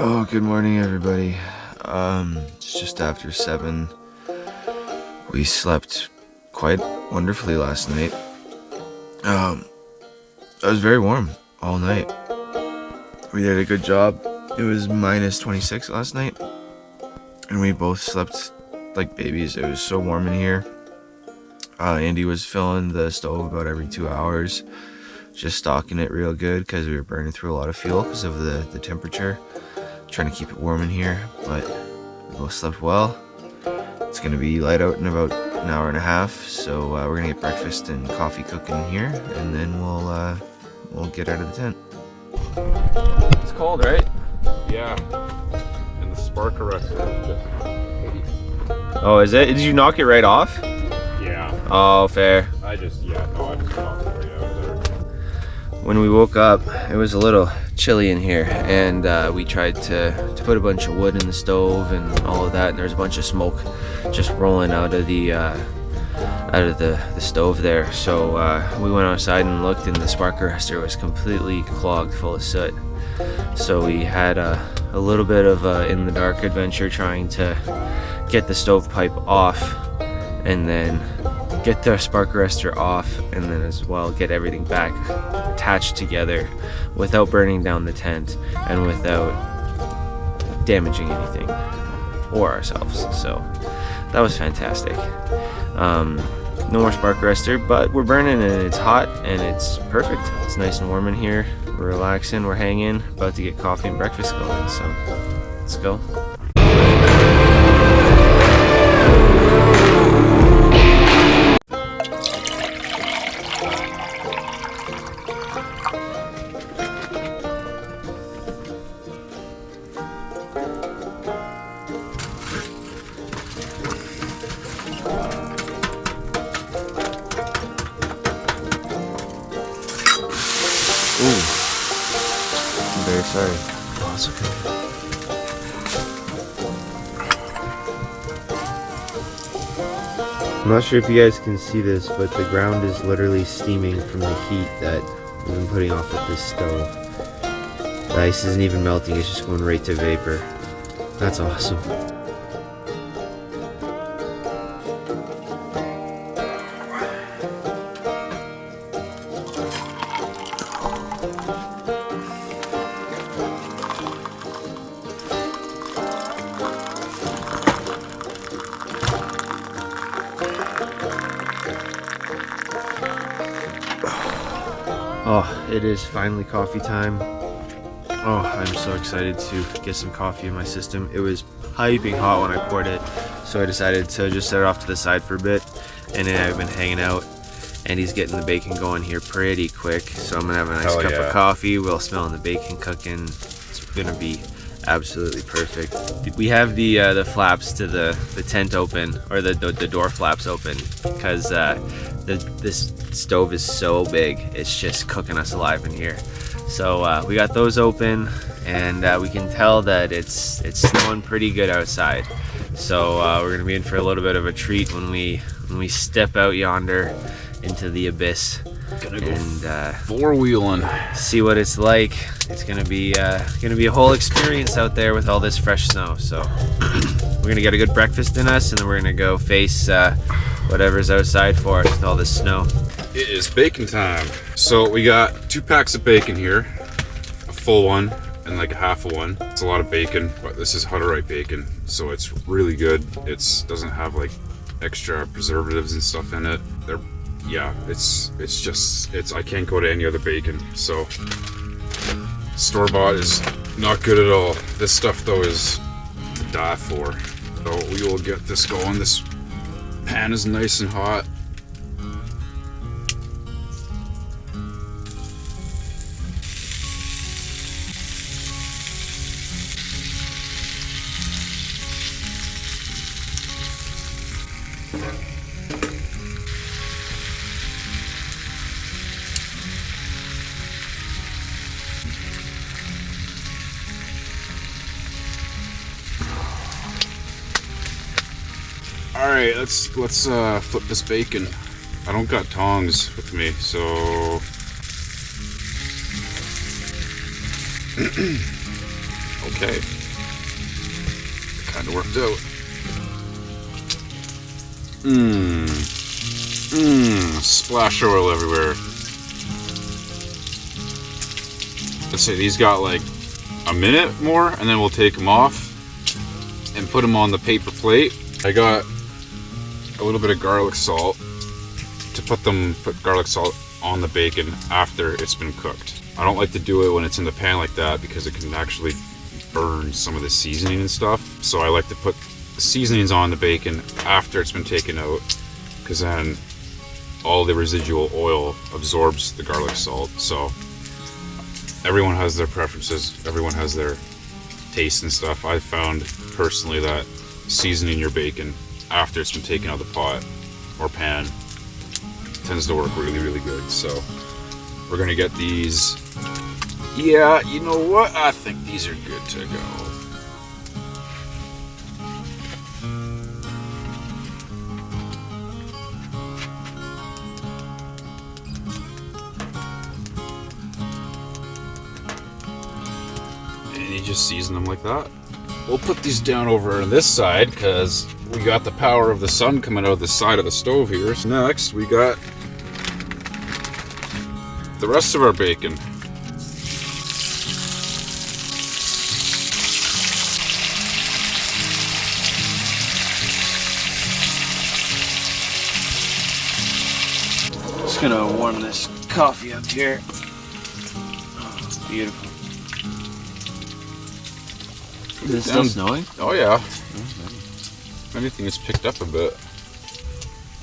Oh, good morning, everybody. It's just after 7. We slept quite wonderfully last night. It was very warm all night. We did a good job. It was minus 26 last night, and we both slept like babies. It was so warm in here. Andy was filling the stove about every 2 hours, just stocking it real good because we were burning through a lot of fuel because of the temperature. Trying to keep it warm in here, but we both slept well. It's gonna be light out in about an hour and a half, so we're gonna get breakfast and coffee cooking here, and then we'll get out of the tent. It's cold, right? Yeah, and the spark arrestor just... Oh, is it? Did you knock it right off? Yeah. Oh, fair. I just knocked it right out of there. When we woke up, it was a little chilly in here, and we tried to put a bunch of wood in the stove and all of that, and there's a bunch of smoke just rolling out of the stove there. So we went outside and looked, and the spark arrestor was completely clogged full of soot. So we had a little bit of in the dark adventure trying to get the stovepipe off, and then get the spark arrestor off, and then as well get everything back attached together without burning down the tent and without damaging anything or ourselves. So that was fantastic. No more spark arrestor, but we're burning and it's hot and it's perfect. It's nice and warm in here. We're relaxing, we're hanging, about to get coffee and breakfast going, so let's go. Ooh, I'm very sorry. Oh, it's okay. I'm not sure if you guys can see this, but the ground is literally steaming from the heat that we've been putting off with this stove. The ice isn't even melting, it's just going right to vapor. That's awesome. Oh, it is finally coffee time. Oh, I'm so excited to get some coffee in my system. It was piping hot when I poured it, so I decided to just set it off to the side for a bit, and then I've been hanging out, and he's getting the bacon going here pretty quick, so I'm gonna have a nice cup of coffee while smelling the bacon cooking. It's gonna be absolutely perfect. We have the flaps to the tent open, or the door flaps open, because this stove is so big, it's just cooking us alive in here. So we got those open, and we can tell that it's snowing pretty good outside. So we're gonna be in for a little bit of a treat when we step out yonder into the abyss. Gonna go and four-wheeling. See what it's like. It's gonna be a whole experience out there with all this fresh snow. So we're gonna get a good breakfast in us, and then we're gonna go face whatever's outside for us with all this snow. It is bacon time. So we got 2 packs of bacon here, a full one and like a half a one. It's a lot of bacon, but this is Hutterite bacon, so it's really good. It doesn't have like extra preservatives and stuff in it. It's I can't go to any other bacon. So store-bought is not good at all. This stuff though is to die for. So we will get this going. This pan is nice and hot. All right, let's flip this bacon. I don't got tongs with me, so Okay. It kind of worked out. Splash oil everywhere. Let's say these got like a minute more, and then we'll take them off and put them on the paper plate. I got a little bit of garlic salt to put garlic salt on the bacon after it's been cooked. I don't like to do it when it's in the pan like that because it can actually burn some of the seasoning and stuff. So I like to put the seasonings on the bacon after it's been taken out, because then all the residual oil absorbs the garlic salt. So everyone has their preferences, everyone has their taste and stuff. I've found personally that seasoning your bacon after it's been taken out of the pot or pan tends to work really, really good. So we're gonna get these. Yeah, you know what? I think these are good to go. And you just season them like that. We'll put these down over on this side because we got the power of the sun coming out of the side of the stove here. So next we got the rest of our bacon. Just gonna warm this coffee up here. Oh, it's beautiful. Is it still snowing? Oh yeah. If anything, it's picked up a bit.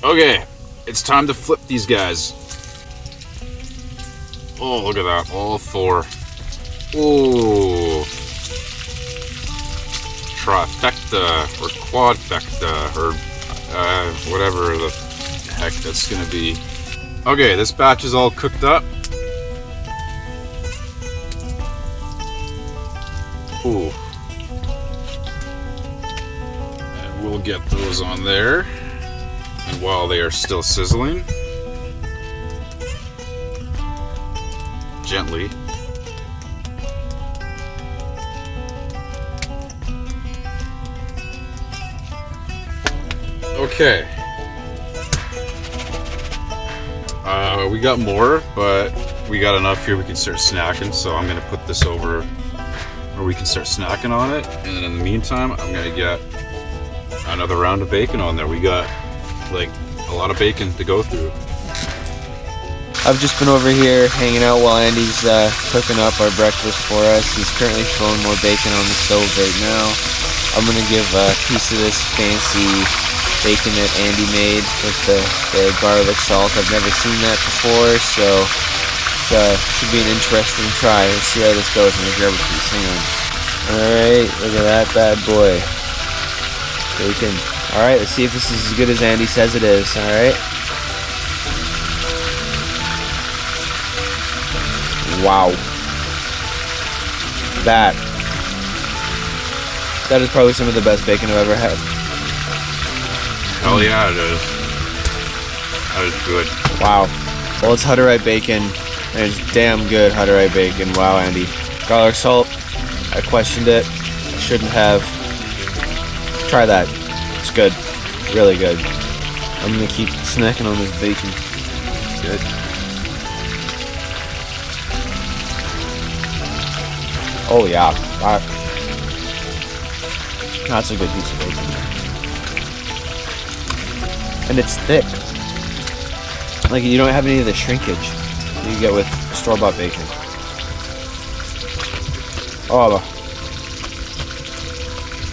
Okay, it's time to flip these guys. Oh, look at that, all four. Oh, trifecta or quadfecta or whatever the heck that's gonna be. Okay, this batch is all cooked up. Ooh. And we'll get those on there. And while they are still sizzling, gently. Okay. We got more, but we got enough here we can start snacking, so I'm gonna put this over where we can start snacking on it, and then in the meantime I'm gonna get another round of bacon on there. We got like a lot of bacon to go through. I've just been over here hanging out while Andy's cooking up our breakfast for us. He's currently throwing more bacon on the stove right now. I'm gonna give a piece of this fancy bacon that Andy made with the garlic salt. I've never seen that before, so it should be an interesting try. Let's see how this goes. I'm gonna grab a piece. Hang on. Alright, look at that bad boy. Bacon. Alright, let's see if this is as good as Andy says it is. Alright. Wow. That is probably some of the best bacon I've ever had. Hell yeah, it is. That is good. Wow. Well, it's Hutterite bacon, and it's damn good Hutterite bacon. Wow, Andy. Garlic salt, I questioned it. I shouldn't have. Try that. It's good. Really good. I'm gonna keep snacking on this bacon. It's good. Oh yeah. That's a good piece of bacon. And it's thick. Like, you don't have any of the shrinkage you get with store-bought bacon. Oh,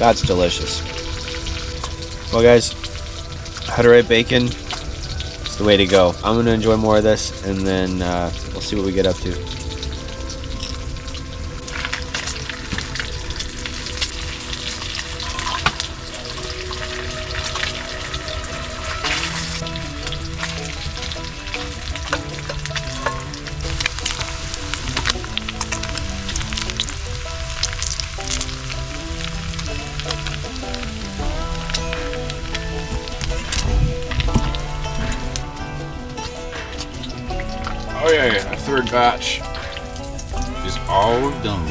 that's delicious. Well, guys, Hutterite bacon is the way to go. I'm gonna enjoy more of this, and then we'll see what we get up to. Okay, our third batch is all done.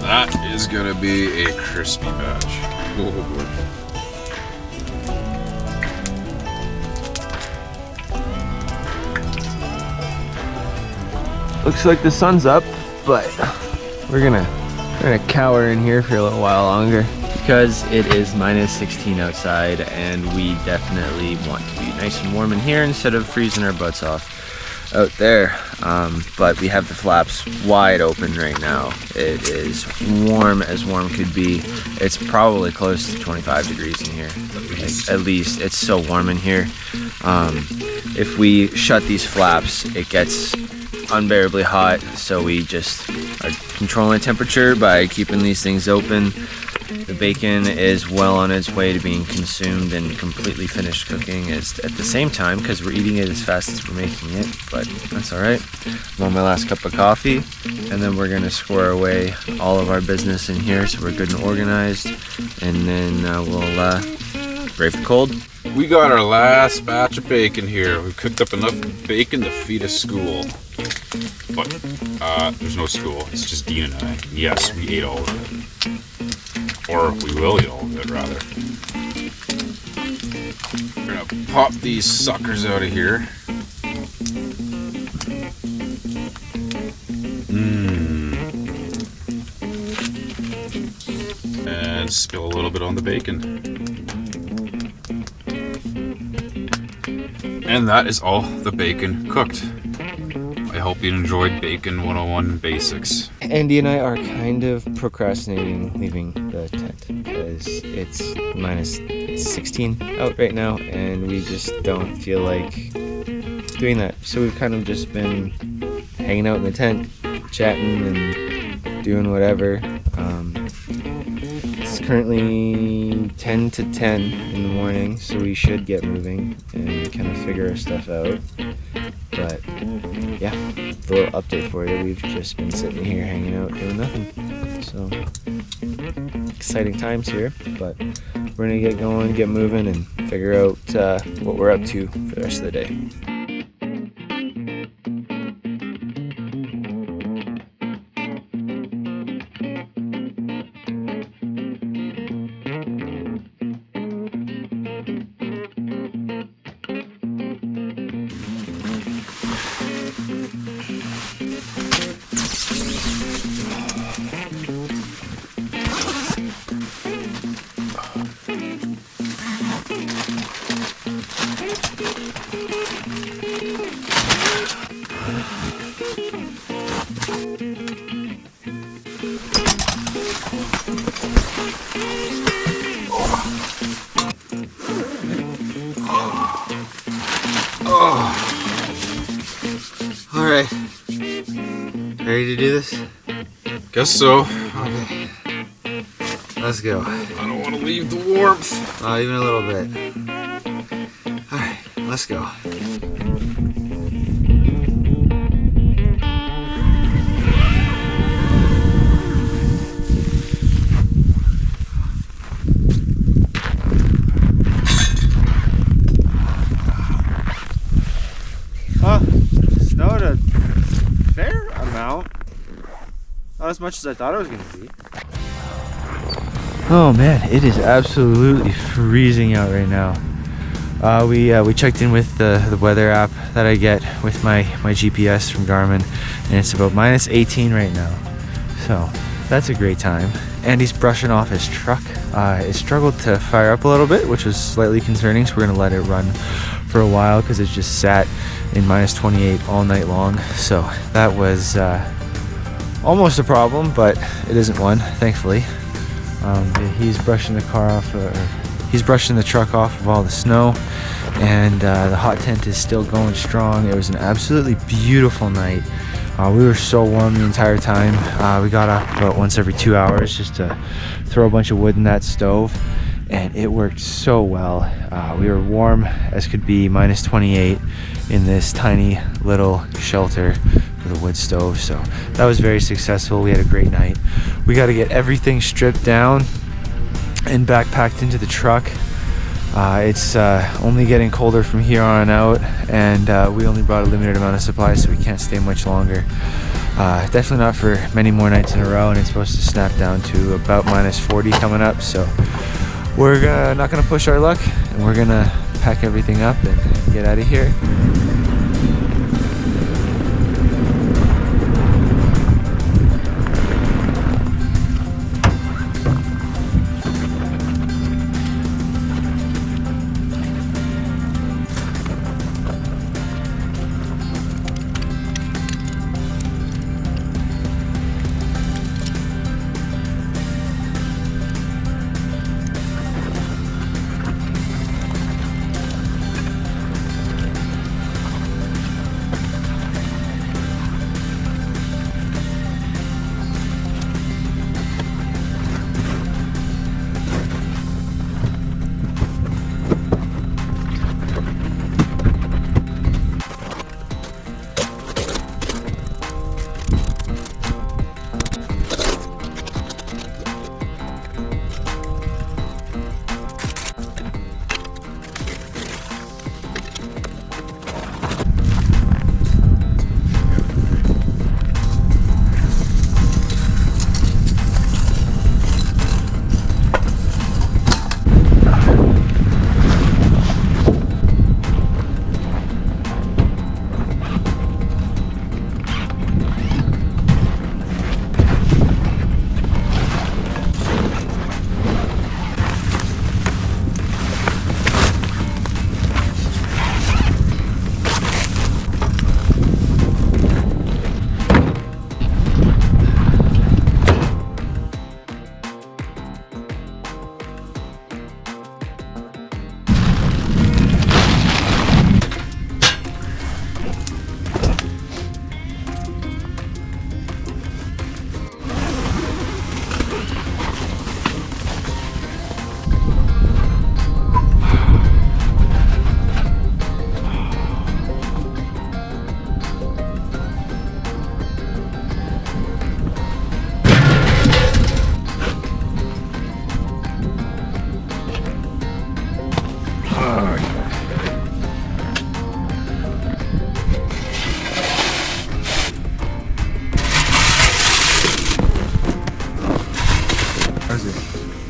That is gonna be a crispy batch. Oh boy. Looks like the sun's up, but we're gonna cower in here for a little while longer because it is -16 outside, and we definitely want to be nice and warm in here instead of freezing our butts off out there. But we have the flaps wide open right now. It is warm as warm could be. It's probably close to 25 degrees in here. At least it's so warm in here. If we shut these flaps, it gets unbearably hot, so we just are controlling temperature by keeping these things open. The bacon is well on its way to being consumed and completely finished cooking at the same time, because we're eating it as fast as we're making it, but that's all right. I'm on my last cup of coffee, and then we're gonna square away all of our business in here so we're good and organized, and then we'll brave the cold. We got our last batch of bacon here. We've cooked up enough bacon to feed a school. But there's no school, it's just Dean and I. Yes, we ate all of it. Or we will eat all of it, rather. We're gonna pop these suckers out of here. And spill a little bit on the bacon. And that is all the bacon cooked. I hope you enjoyed Bacon 101 Basics. Andy and I are kind of procrastinating leaving the tent because it's -16 out right now, and we just don't feel like doing that. So we've kind of just been hanging out in the tent, chatting and doing whatever. It's currently 10 to 10 in the morning, so we should get moving and kind of figure our stuff out. But yeah, a little update for you. We've just been sitting here hanging out doing nothing. So exciting times here, but we're gonna get going, get moving, and figure out what we're up to for the rest of the day. All right, ready to do this? Guess so. Okay, let's go. I don't want to leave the warmth. Even a little bit. All right, let's go. Snowed a fair amount. Not as much as I thought it was going to be. Oh man, it is absolutely freezing out right now. We checked in with the weather app that I get with my GPS from Garmin, and it's about -18 right now. So that's a great time. Andy's brushing off his truck. It struggled to fire up a little bit, which was slightly concerning, so we're going to let it run for a while because it just sat in -28 all night long. So that was almost a problem, but it isn't one, thankfully. He's brushing the car off, he's brushing the truck off of all the snow, and the hot tent is still going strong. It was an absolutely beautiful night. We were so warm the entire time. We got up about once every 2 hours just to throw a bunch of wood in that stove, and it worked so well. We were warm as could be, -28 in this tiny little shelter with a wood stove. So that was very successful. We had a great night. We got to get everything stripped down and backpacked into the truck. It's only getting colder from here on out, and we only brought a limited amount of supplies, so we can't stay much longer. Definitely not for many more nights in a row, and it's supposed to snap down to about -40 coming up. So we're not gonna push our luck, and we're gonna pack everything up and get out of here.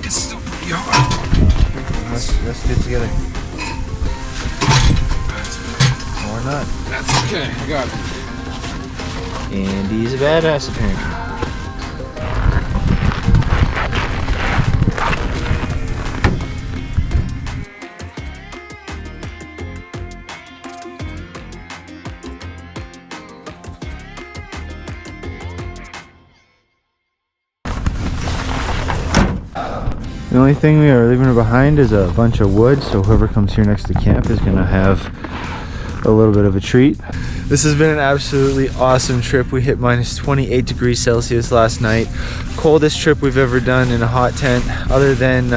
It's still pretty hard. Let's get together. Or not. That's okay. I got it. Andy's a badass apparently. The only thing we are leaving behind is a bunch of wood, so whoever comes here next to camp is gonna have a little bit of a treat. This has been an absolutely awesome trip. We hit -28 degrees Celsius last night. Coldest trip we've ever done in a hot tent, other than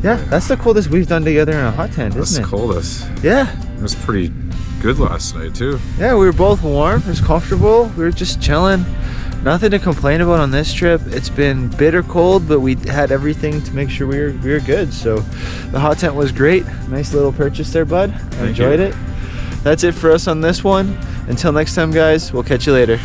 yeah, that's the coldest we've done together in a hot tent, isn't it? That's the coldest. Yeah. It was pretty good last night too. Yeah, we were both warm, it was comfortable, we were just chilling. Nothing to complain about on this trip. It's been bitter cold, but we had everything to make sure we were good. So the hot tent was great. Nice little purchase there, bud. I enjoyed it. That's it for us on this one. Until next time, guys, we'll catch you later.